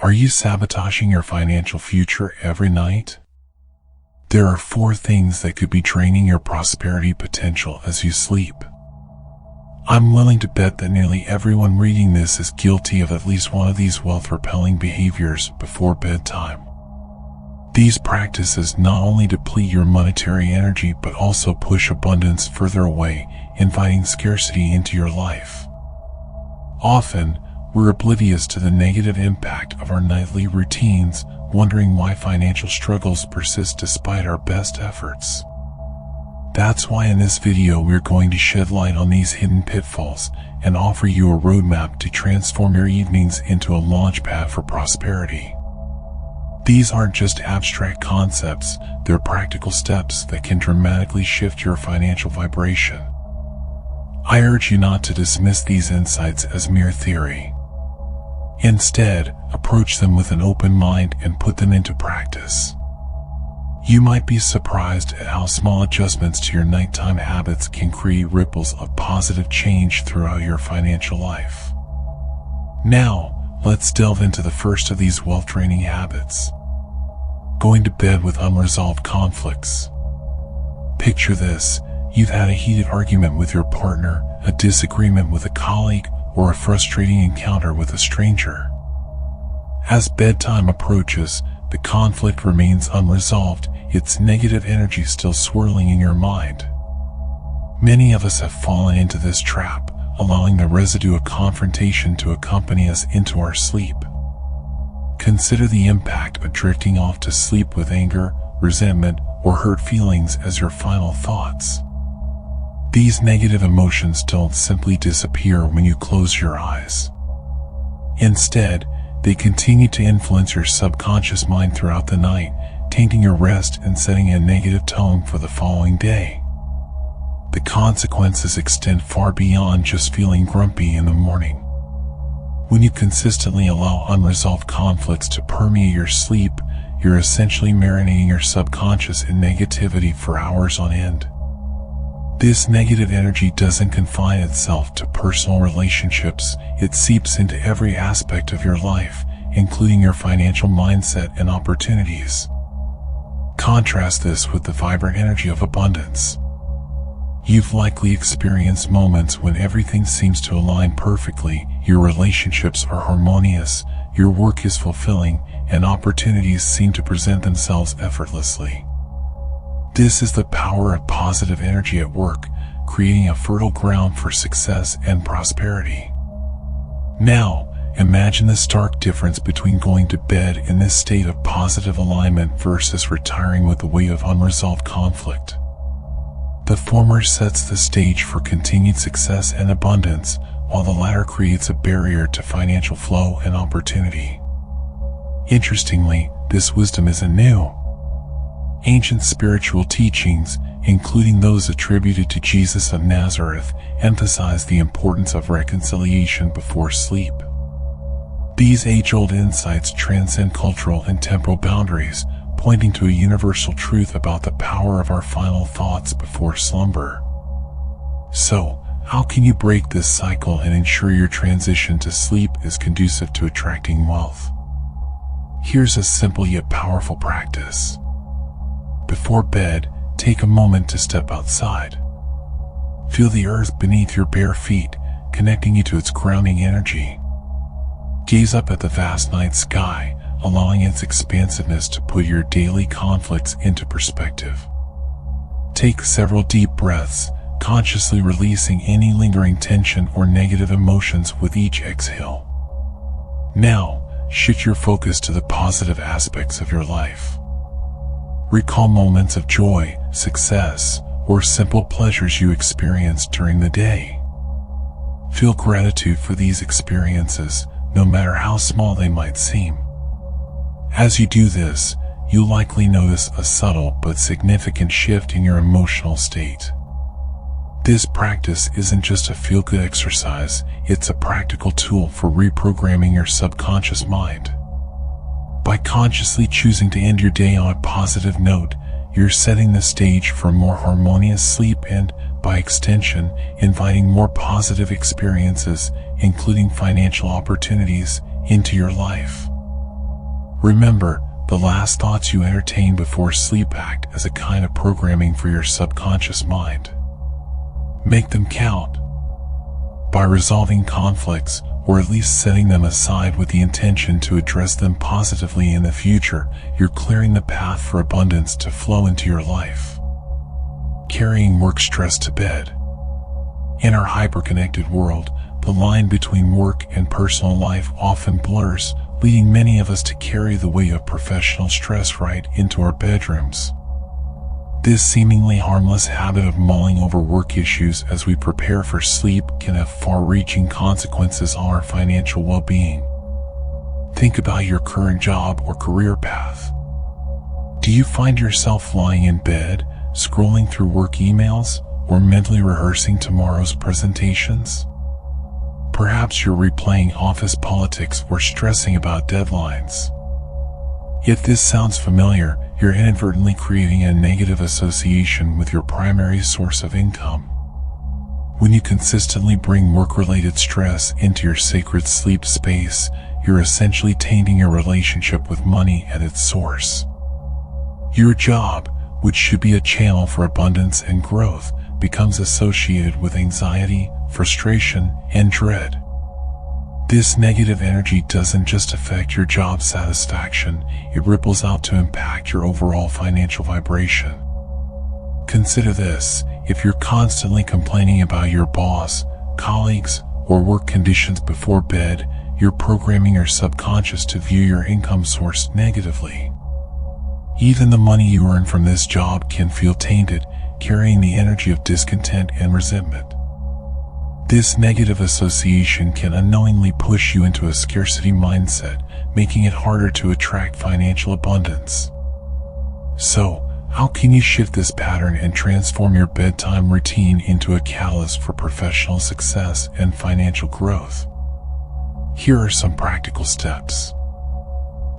Are you sabotaging your financial future every night? There are 4 things that could be draining your prosperity potential as you sleep. I'm willing to bet that nearly everyone reading this is guilty of at least one of these wealth-repelling behaviors before bedtime. These practices not only deplete your monetary energy but also push abundance further away, inviting scarcity into your life. Often, we're oblivious to the negative impact of our nightly routines, wondering why financial struggles persist despite our best efforts. That's why in this video we're going to shed light on these hidden pitfalls and offer you a roadmap to transform your evenings into a launchpad for prosperity. These aren't just abstract concepts, they're practical steps that can dramatically shift your financial vibration. I urge you not to dismiss these insights as mere theory. Instead, approach them with an open mind and put them into practice. You might be surprised at how small adjustments to your nighttime habits can create ripples of positive change throughout your financial life. Now, let's delve into the first of these wealth-draining habits. Going to bed with unresolved conflicts. Picture this: you've had a heated argument with your partner, a disagreement with a colleague, or a frustrating encounter with a stranger. As bedtime approaches, the conflict remains unresolved, its negative energy still swirling in your mind. Many of us have fallen into this trap, allowing the residue of confrontation to accompany us into our sleep. Consider the impact of drifting off to sleep with anger, resentment, or hurt feelings as your final thoughts. These negative emotions don't simply disappear when you close your eyes. Instead, they continue to influence your subconscious mind throughout the night, tainting your rest and setting a negative tone for the following day. The consequences extend far beyond just feeling grumpy in the morning. When you consistently allow unresolved conflicts to permeate your sleep, you're essentially marinating your subconscious in negativity for hours on end. This negative energy doesn't confine itself to personal relationships, it seeps into every aspect of your life, including your financial mindset and opportunities. Contrast this with the vibrant energy of abundance. You've likely experienced moments when everything seems to align perfectly, your relationships are harmonious, your work is fulfilling, and opportunities seem to present themselves effortlessly. This is the power of positive energy at work, creating a fertile ground for success and prosperity. Now, imagine the stark difference between going to bed in this state of positive alignment versus retiring with the weight of unresolved conflict. The former sets the stage for continued success and abundance, while the latter creates a barrier to financial flow and opportunity. Interestingly, this wisdom isn't new. Ancient spiritual teachings, including those attributed to Jesus of Nazareth, emphasize the importance of reconciliation before sleep. These age-old insights transcend cultural and temporal boundaries, pointing to a universal truth about the power of our final thoughts before slumber. So, how can you break this cycle and ensure your transition to sleep is conducive to attracting wealth? Here's a simple yet powerful practice. Before bed, take a moment to step outside. Feel the earth beneath your bare feet, connecting you to its grounding energy. Gaze up at the vast night sky, allowing its expansiveness to put your daily conflicts into perspective. Take several deep breaths, consciously releasing any lingering tension or negative emotions with each exhale. Now, shift your focus to the positive aspects of your life. Recall moments of joy, success, or simple pleasures you experienced during the day. Feel gratitude for these experiences, no matter how small they might seem. As you do this, you'll likely notice a subtle but significant shift in your emotional state. This practice isn't just a feel-good exercise, it's a practical tool for reprogramming your subconscious mind. By consciously choosing to end your day on a positive note, you're setting the stage for a more harmonious sleep and, by extension, inviting more positive experiences, including financial opportunities, into your life. Remember, the last thoughts you entertain before sleep act as a kind of programming for your subconscious mind. Make them count. By resolving conflicts, or at least setting them aside with the intention to address them positively in the future, you're clearing the path for abundance to flow into your life. Carrying work stress to bed. In our hyper-connected world, the line between work and personal life often blurs, leading many of us to carry the weight of professional stress right into our bedrooms. This seemingly harmless habit of mulling over work issues as we prepare for sleep can have far-reaching consequences on our financial well-being. Think about your current job or career path. Do you find yourself lying in bed, scrolling through work emails, or mentally rehearsing tomorrow's presentations? Perhaps you're replaying office politics or stressing about deadlines. If this sounds familiar, you're inadvertently creating a negative association with your primary source of income. When you consistently bring work-related stress into your sacred sleep space, you're essentially tainting your relationship with money at its source. Your job, which should be a channel for abundance and growth, becomes associated with anxiety, frustration, and dread. This negative energy doesn't just affect your job satisfaction, it ripples out to impact your overall financial vibration. Consider this: if you're constantly complaining about your boss, colleagues, or work conditions before bed, you're programming your subconscious to view your income source negatively. Even the money you earn from this job can feel tainted, carrying the energy of discontent and resentment. This negative association can unknowingly push you into a scarcity mindset, making it harder to attract financial abundance. So, how can you shift this pattern and transform your bedtime routine into a catalyst for professional success and financial growth? Here are some practical steps.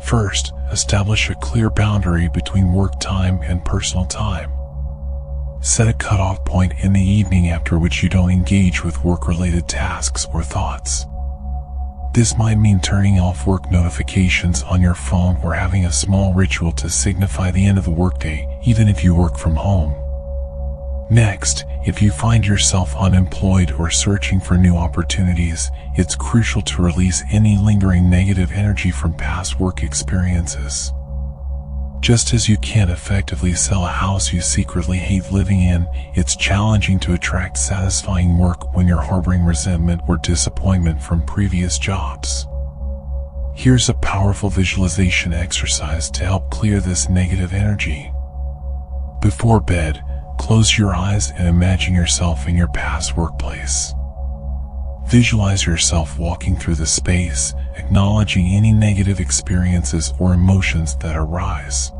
First, establish a clear boundary between work time and personal time. Set a cutoff point in the evening after which you don't engage with work-related tasks or thoughts. This might mean turning off work notifications on your phone or having a small ritual to signify the end of the workday, even if you work from home. Next, if you find yourself unemployed or searching for new opportunities, it's crucial to release any lingering negative energy from past work experiences. Just as you can't effectively sell a house you secretly hate living in, it's challenging to attract satisfying work when you're harboring resentment or disappointment from previous jobs. Here's a powerful visualization exercise to help clear this negative energy. Before bed, close your eyes and imagine yourself in your past workplace. Visualize yourself walking through the space, acknowledging any negative experiences or emotions that arise.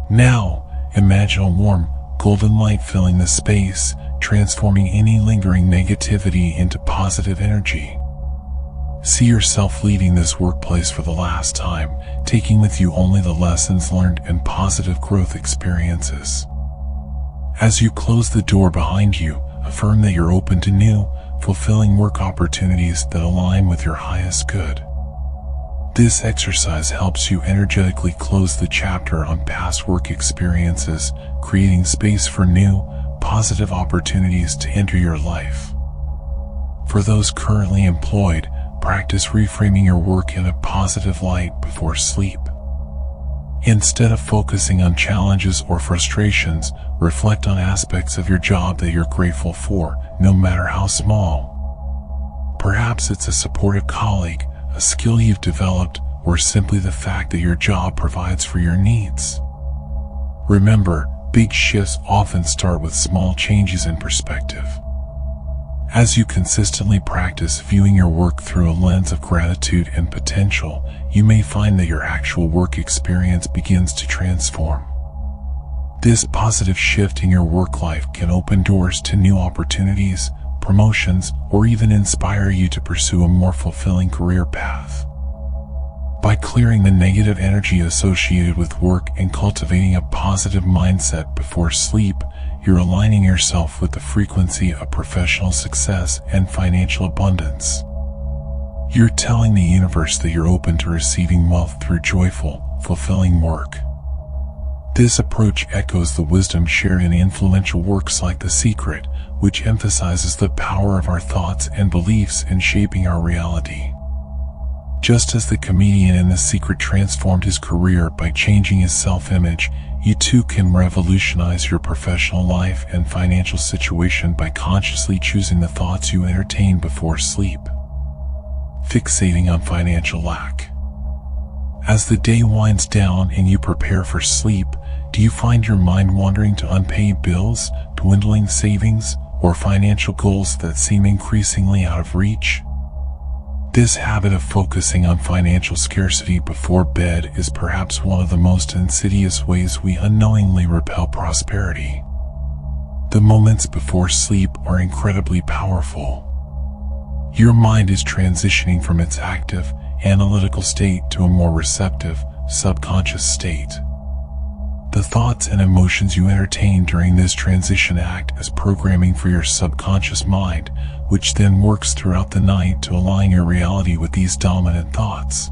Now, imagine a warm, golden light filling the space, transforming any lingering negativity into positive energy. See yourself leaving this workplace for the last time, taking with you only the lessons learned and positive growth experiences. As you close the door behind you, affirm that you're open to new, fulfilling work opportunities that align with your highest good. This exercise helps you energetically close the chapter on past work experiences, creating space for new, positive opportunities to enter your life. For those currently employed, practice reframing your work in a positive light before sleep. Instead of focusing on challenges or frustrations, reflect on aspects of your job that you're grateful for, no matter how small. Perhaps it's a supportive colleague, a skill you've developed, or simply the fact that your job provides for your needs. Remember, big shifts often start with small changes in perspective. As you consistently practice viewing your work through a lens of gratitude and potential, you may find that your actual work experience begins to transform. This positive shift in your work life can open doors to new opportunities, promotions, or even inspire you to pursue a more fulfilling career path. By clearing the negative energy associated with work and cultivating a positive mindset before sleep, you're aligning yourself with the frequency of professional success and financial abundance. You're telling the universe that you're open to receiving wealth through joyful, fulfilling work. This approach echoes the wisdom shared in influential works like The Secret, which emphasizes the power of our thoughts and beliefs in shaping our reality. Just as the comedian in The Secret transformed his career by changing his self-image, you too can revolutionize your professional life and financial situation by consciously choosing the thoughts you entertain before sleep. Fixating on financial lack. As the day winds down and you prepare for sleep, do you find your mind wandering to unpaid bills, dwindling savings, or financial goals that seem increasingly out of reach? This habit of focusing on financial scarcity before bed is perhaps one of the most insidious ways we unknowingly repel prosperity. The moments before sleep are incredibly powerful. Your mind is transitioning from its active, analytical state to a more receptive, subconscious state. The thoughts and emotions you entertain during this transition act as programming for your subconscious mind, which then works throughout the night to align your reality with these dominant thoughts.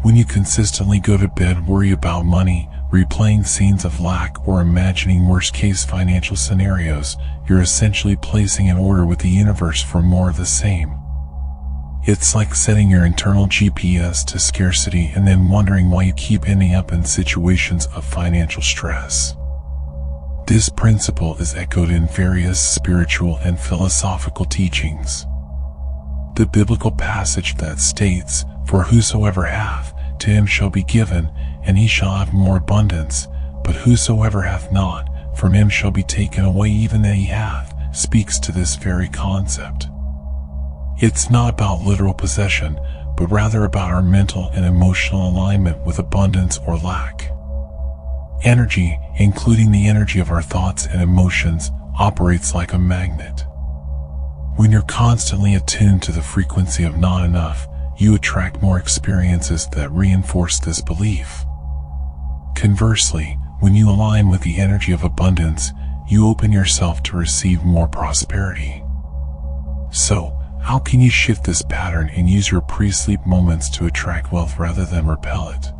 When you consistently go to bed worry about money, replaying scenes of lack, or imagining worst-case financial scenarios, you're essentially placing an order with the universe for more of the same. It's like setting your internal GPS to scarcity and then wondering why you keep ending up in situations of financial stress. This principle is echoed in various spiritual and philosophical teachings. The biblical passage that states, "For whosoever hath, to him shall be given, and he shall have more abundance, but whosoever hath not, from him shall be taken away even that he hath," speaks to this very concept. It's not about literal possession, but rather about our mental and emotional alignment with abundance or lack. Energy, including the energy of our thoughts and emotions, operates like a magnet. When you're constantly attuned to the frequency of not enough, you attract more experiences that reinforce this belief. Conversely, when you align with the energy of abundance, you open yourself to receive more prosperity. So, how can you shift this pattern and use your pre-sleep moments to attract wealth rather than repel it?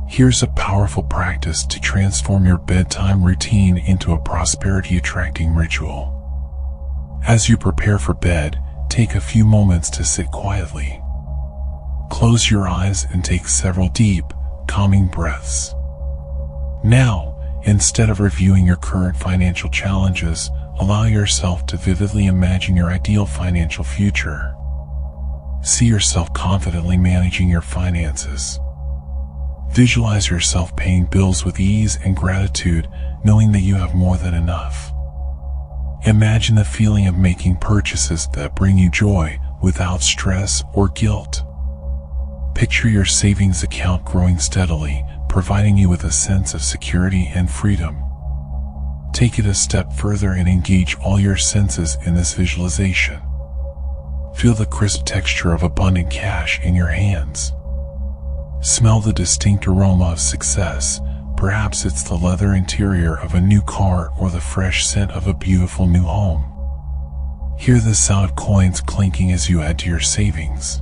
Here's a powerful practice to transform your bedtime routine into a prosperity-attracting ritual. As you prepare for bed, take a few moments to sit quietly. Close your eyes and take several deep, calming breaths. Now, instead of reviewing your current financial challenges, allow yourself to vividly imagine your ideal financial future. See yourself confidently managing your finances. Visualize yourself paying bills with ease and gratitude, knowing that you have more than enough. Imagine the feeling of making purchases that bring you joy without stress or guilt. Picture your savings account growing steadily, providing you with a sense of security and freedom. Take it a step further and engage all your senses in this visualization. Feel the crisp texture of abundant cash in your hands. Smell the distinct aroma of success. Perhaps it's the leather interior of a new car or the fresh scent of a beautiful new home. Hear the sound of coins clinking as you add to your savings.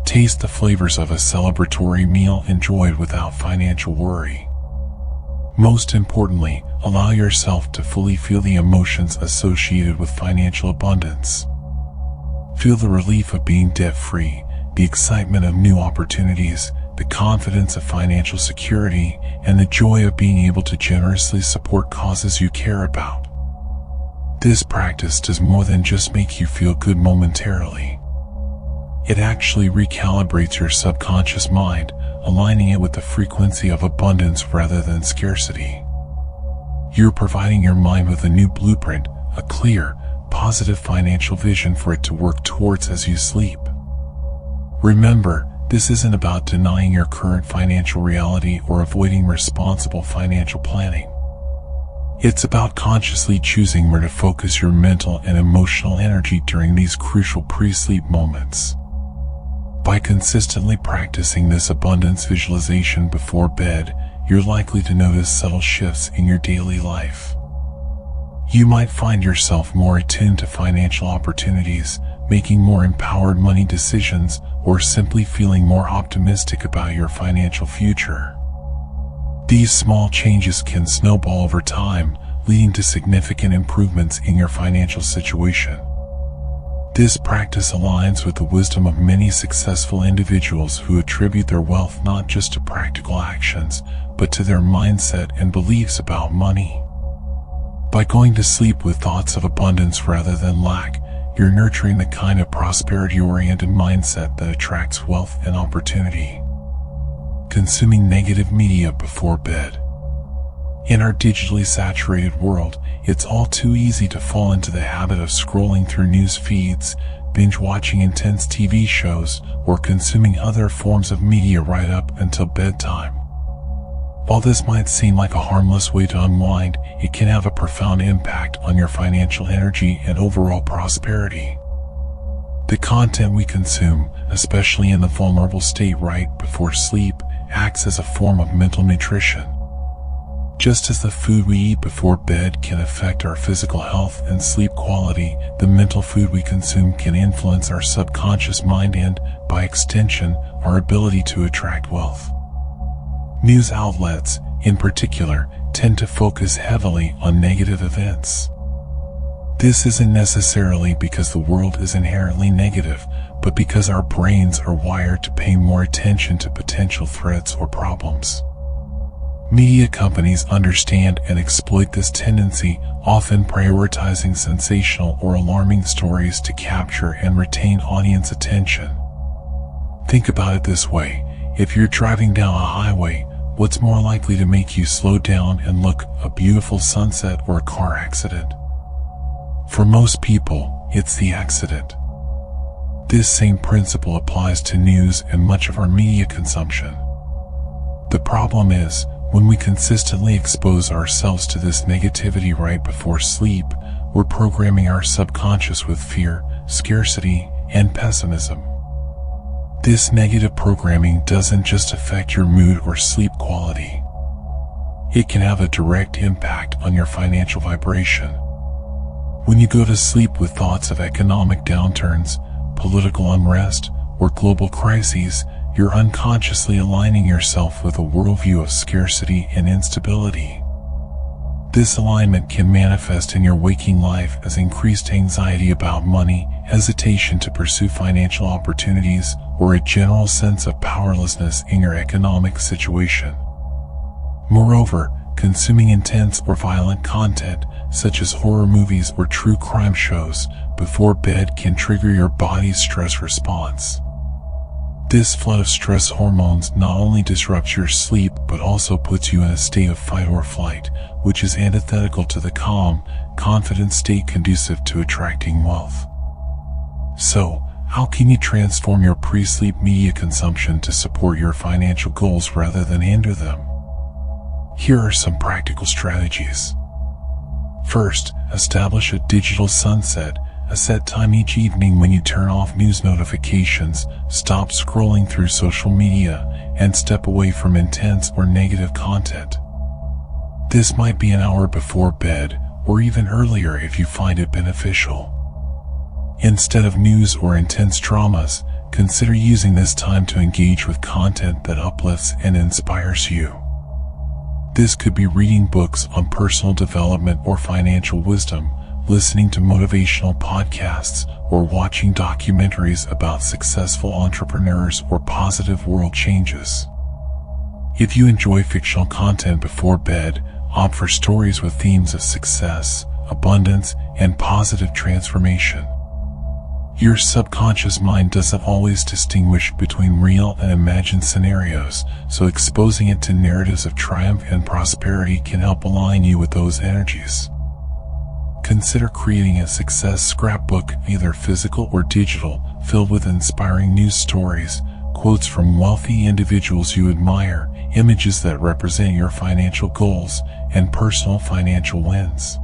Taste the flavors of a celebratory meal enjoyed without financial worry. Most importantly, allow yourself to fully feel the emotions associated with financial abundance. Feel the relief of being debt-free, the excitement of new opportunities, the confidence of financial security, and the joy of being able to generously support causes you care about. This practice does more than just make you feel good momentarily. It actually recalibrates your subconscious mind, aligning it with the frequency of abundance rather than scarcity. You're providing your mind with a new blueprint, a clear, positive financial vision for it to work towards as you sleep. Remember, this isn't about denying your current financial reality or avoiding responsible financial planning. It's about consciously choosing where to focus your mental and emotional energy during these crucial pre-sleep moments. By consistently practicing this abundance visualization before bed, you're likely to notice subtle shifts in your daily life. You might find yourself more attuned to financial opportunities, making more empowered money decisions, or simply feeling more optimistic about your financial future. These small changes can snowball over time, leading to significant improvements in your financial situation. This practice aligns with the wisdom of many successful individuals who attribute their wealth not just to practical actions, but to their mindset and beliefs about money. By going to sleep with thoughts of abundance rather than lack, you're nurturing the kind of prosperity-oriented mindset that attracts wealth and opportunity. Consuming negative media before bed. In our digitally saturated world, it's all too easy to fall into the habit of scrolling through news feeds, binge-watching intense TV shows, or consuming other forms of media right up until bedtime. While this might seem like a harmless way to unwind, it can have a profound impact on your financial energy and overall prosperity. The content we consume, especially in the vulnerable state right before sleep, acts as a form of mental nutrition. Just as the food we eat before bed can affect our physical health and sleep quality, the mental food we consume can influence our subconscious mind and, by extension, our ability to attract wealth. News outlets, in particular, tend to focus heavily on negative events. This isn't necessarily because the world is inherently negative, but because our brains are wired to pay more attention to potential threats or problems. Media companies understand and exploit this tendency, often prioritizing sensational or alarming stories to capture and retain audience attention. Think about it this way: if you're driving down a highway, what's more likely to make you slow down and look, a beautiful sunset or a car accident? For most people, it's the accident. This same principle applies to news and much of our media consumption. The problem is, when we consistently expose ourselves to this negativity right before sleep, we're programming our subconscious with fear, scarcity, and pessimism. This negative programming doesn't just affect your mood or sleep quality. It can have a direct impact on your financial vibration. When you go to sleep with thoughts of economic downturns, political unrest, or global crises, you're unconsciously aligning yourself with a worldview of scarcity and instability. This alignment can manifest in your waking life as increased anxiety about money, hesitation to pursue financial opportunities, or a general sense of powerlessness in your economic situation. Moreover, consuming intense or violent content, such as horror movies or true crime shows, before bed can trigger your body's stress response. This flood of stress hormones not only disrupts your sleep but also puts you in a state of fight or flight, which is antithetical to the calm, confident state conducive to attracting wealth. So, how can you transform your pre-sleep media consumption to support your financial goals rather than hinder them? Here are some practical strategies. First, establish a digital sunset. A set time each evening when you turn off news notifications, stop scrolling through social media, and step away from intense or negative content. This might be an hour before bed, or even earlier if you find it beneficial. Instead of news or intense dramas, consider using this time to engage with content that uplifts and inspires you. This could be reading books on personal development or financial wisdom, listening to motivational podcasts, or watching documentaries about successful entrepreneurs or positive world changes. If you enjoy fictional content before bed, opt for stories with themes of success, abundance, and positive transformation. Your subconscious mind doesn't always distinguish between real and imagined scenarios, so exposing it to narratives of triumph and prosperity can help align you with those energies. Consider creating a success scrapbook, either physical or digital, filled with inspiring news stories, quotes from wealthy individuals you admire, images that represent your financial goals, and personal financial wins.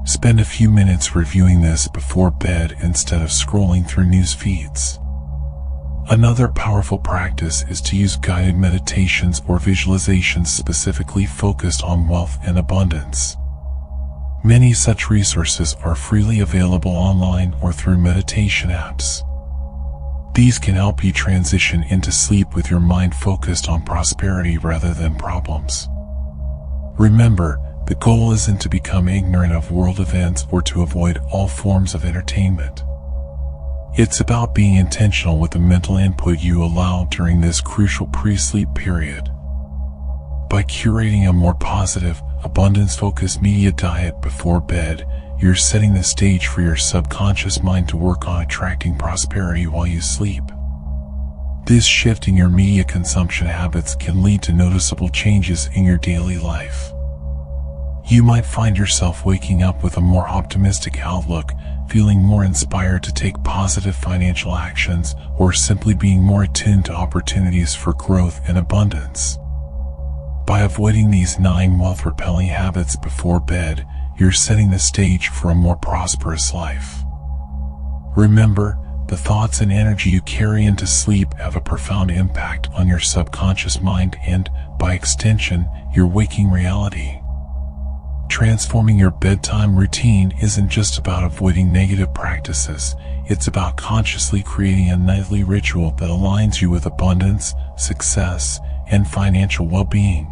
Spend a few minutes reviewing this before bed instead of scrolling through news feeds. Another powerful practice is to use guided meditations or visualizations specifically focused on wealth and abundance. Many such resources are freely available online or through meditation apps. These can help you transition into sleep with your mind focused on prosperity rather than problems. Remember, the goal isn't to become ignorant of world events or to avoid all forms of entertainment. It's about being intentional with the mental input you allow during this crucial pre-sleep period. By curating a more positive, abundance-focused media diet before bed, you're setting the stage for your subconscious mind to work on attracting prosperity while you sleep. This shift in your media consumption habits can lead to noticeable changes in your daily life. You might find yourself waking up with a more optimistic outlook, feeling more inspired to take positive financial actions, or simply being more attuned to opportunities for growth and abundance. By avoiding these 9 wealth-repelling habits before bed, you're setting the stage for a more prosperous life. Remember, the thoughts and energy you carry into sleep have a profound impact on your subconscious mind and, by extension, your waking reality. Transforming your bedtime routine isn't just about avoiding negative practices, it's about consciously creating a nightly ritual that aligns you with abundance, success, and financial well-being.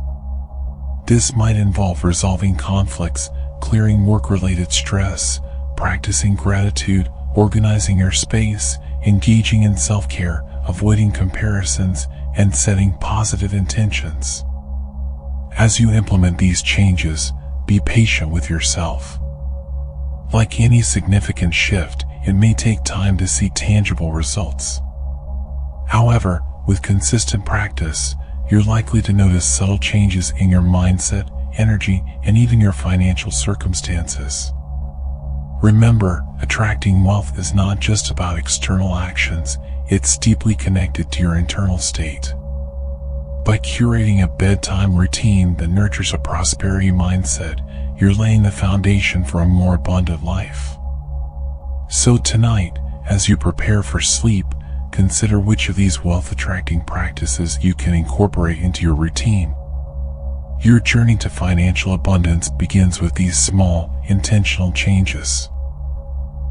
This might involve resolving conflicts, clearing work-related stress, practicing gratitude, organizing your space, engaging in self-care, avoiding comparisons, and setting positive intentions. As you implement these changes, be patient with yourself. Like any significant shift, it may take time to see tangible results. However, with consistent practice, you're likely to notice subtle changes in your mindset, energy, and even your financial circumstances. Remember, attracting wealth is not just about external actions, it's deeply connected to your internal state. By curating a bedtime routine that nurtures a prosperity mindset, you're laying the foundation for a more abundant life. So tonight, as you prepare for sleep, consider which of these wealth-attracting practices you can incorporate into your routine. Your journey to financial abundance begins with these small, intentional changes.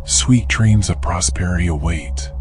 Sweet dreams of prosperity await.